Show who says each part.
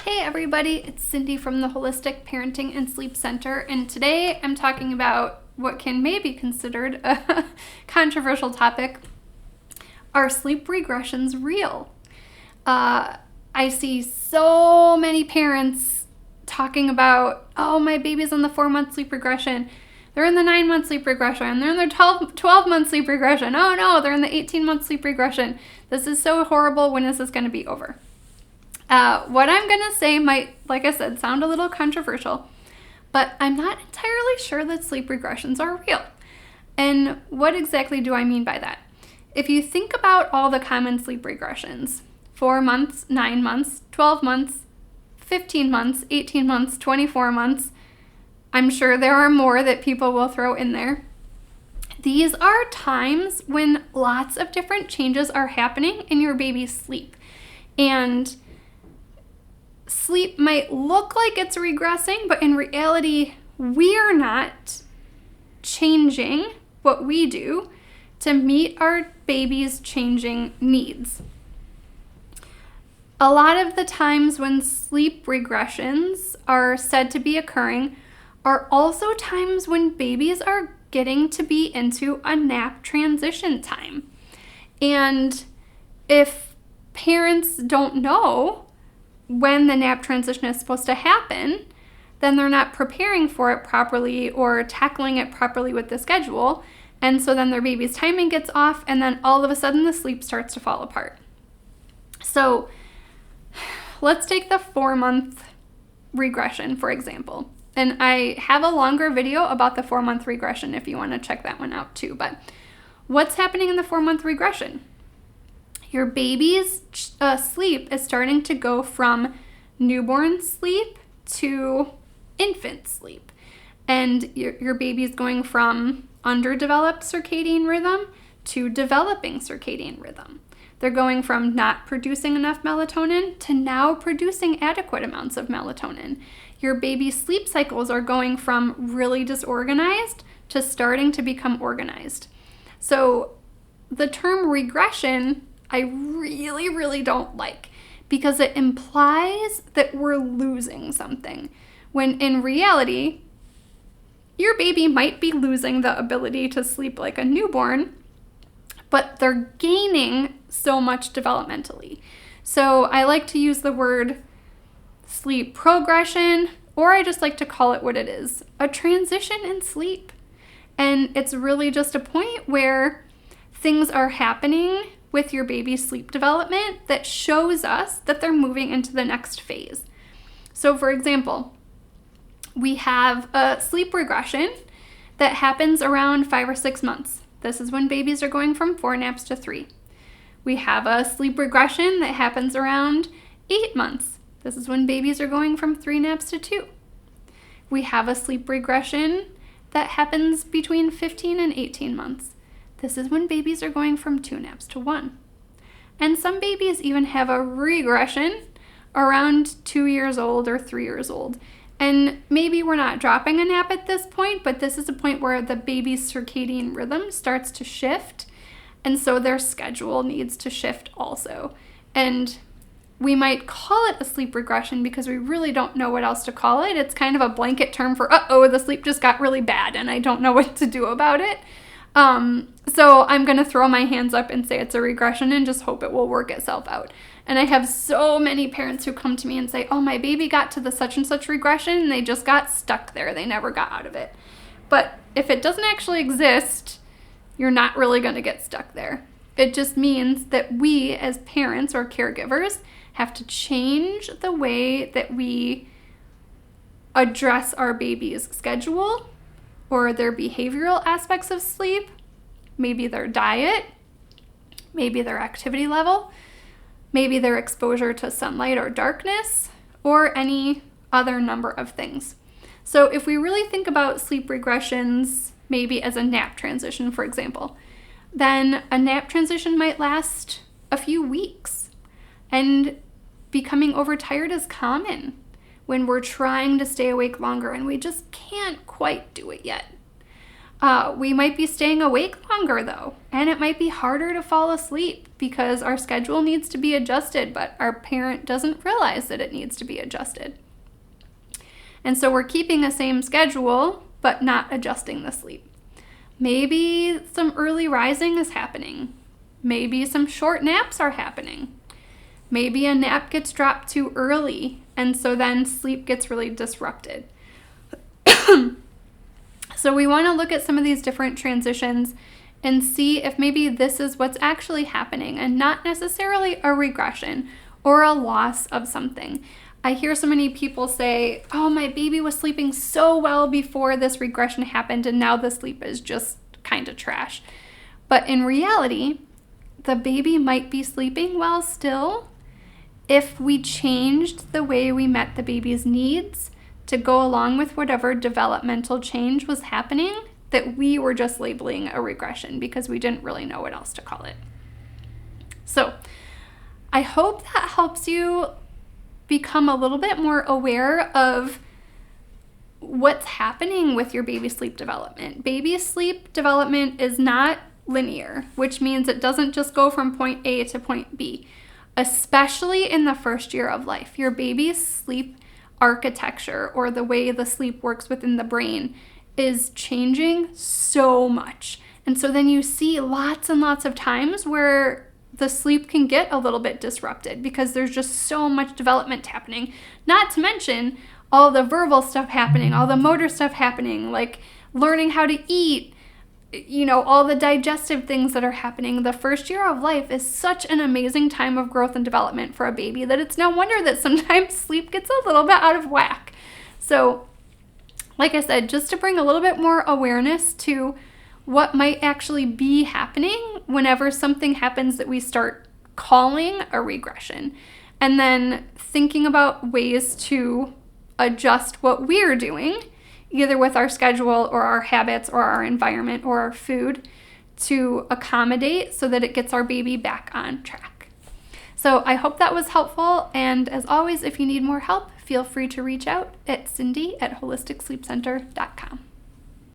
Speaker 1: Hey everybody, it's Cindy from the Holistic Parenting and Sleep Center, and today I'm talking about what can maybe be considered a controversial topic. Are sleep regressions real? I see so many parents talking about, oh, my baby's on the 4-month sleep regression. They're in the 9-month sleep regression. They're in their 12-month sleep regression. Oh no, they're in the 18-month sleep regression. This is so horrible. When is this going to be over? What I'm going to say might, like I said, sound a little controversial, but I'm not entirely sure that sleep regressions are real. And what exactly do I mean by that? If you think about all the common sleep regressions, 4 months, 9 months, 12 months, 15 months, 18 months, 24 months, I'm sure there are more that people will throw in there. These are times when lots of different changes are happening in your baby's sleep. And sleep might look like it's regressing, but in reality, we're not changing what we do to meet our baby's changing needs. A lot of the times when sleep regressions are said to be occurring are also times when babies are getting to be into a nap transition time. And if parents don't know when the nap transition is supposed to happen, then they're not preparing for it properly or tackling it properly with the schedule. And so then their baby's timing gets off, and then all of a sudden the sleep starts to fall apart. So let's take the 4-month regression, for example. And I have a longer video about the 4-month regression if you want to check that one out too. But what's happening in the 4-month regression? Your baby's sleep is starting to go from newborn sleep to infant sleep. And your baby's going from underdeveloped circadian rhythm to developing circadian rhythm. They're going from not producing enough melatonin to now producing adequate amounts of melatonin. Your baby's sleep cycles are going from really disorganized to starting to become organized. So the term regression I really don't like, because it implies that we're losing something, when in reality, your baby might be losing the ability to sleep like a newborn, but they're gaining so much developmentally. So I like to use the word sleep progression, or I just like to call it what it is, a transition in sleep. And it's really just a point where things are happening with your baby's sleep development that shows us that they're moving into the next phase. So for example, we have a sleep regression that happens around 5 or 6 months. This is when babies are going from 4 naps to 3. We have a sleep regression that happens around 8 months. This is when babies are going from 3 naps to 2. We have a sleep regression that happens between 15 and 18 months. This is when babies are going from 2 naps to 1. And some babies even have a regression around 2 years old or 3 years old. And maybe we're not dropping a nap at this point, but this is a point where the baby's circadian rhythm starts to shift. And so their schedule needs to shift also. And we might call it a sleep regression because we really don't know what else to call it. It's kind of a blanket term for, the sleep just got really bad and I don't know what to do about it. So I'm going to throw my hands up and say it's a regression and just hope it will work itself out. And I have so many parents who come to me and say, oh, my baby got to the such and such regression and they just got stuck there. They never got out of it. But if it doesn't actually exist, you're not really going to get stuck there. It just means that we as parents or caregivers have to change the way that we address our baby's schedule or their behavioral aspects of sleep, maybe their diet, maybe their activity level, maybe their exposure to sunlight or darkness, or any other number of things. So if we really think about sleep regressions, maybe as a nap transition, for example, then a nap transition might last a few weeks. And becoming overtired is common when we're trying to stay awake longer and we just can't quite do it yet. We might be staying awake longer though, and it might be harder to fall asleep because our schedule needs to be adjusted, but our parent doesn't realize that it needs to be adjusted. And so we're keeping the same schedule, but not adjusting the sleep. Maybe some early rising is happening. Maybe some short naps are happening. Maybe a nap gets dropped too early, and so then sleep gets really disrupted. So we want to look at some of these different transitions and see if maybe this is what's actually happening and not necessarily a regression or a loss of something. I hear so many people say, oh, my baby was sleeping so well before this regression happened and now the sleep is just kind of trash. But in reality, the baby might be sleeping well still if we changed the way we met the baby's needs to go along with whatever developmental change was happening that we were just labeling a regression because we didn't really know what else to call it. So I hope that helps you become a little bit more aware of what's happening with your baby sleep development. Baby sleep development is not linear, which means it doesn't just go from point A to point B, especially in the first year of life. Your baby's sleep architecture, or the way the sleep works within the brain, is changing so much. And so then you see lots and lots of times where the sleep can get a little bit disrupted because there's just so much development happening. Not to mention all the verbal stuff happening, all the motor stuff happening, like learning how to eat, all the digestive things that are happening. The first year of life is such an amazing time of growth and development for a baby that it's no wonder that sometimes sleep gets a little bit out of whack. So, like I said, just to bring a little bit more awareness to what might actually be happening whenever something happens that we start calling a regression, and then thinking about ways to adjust what we're doing, either with our schedule or our habits or our environment or our food, to accommodate so that it gets our baby back on track. So I hope that was helpful. And as always, if you need more help, feel free to reach out at Cindy@holisticsleepcenter.com.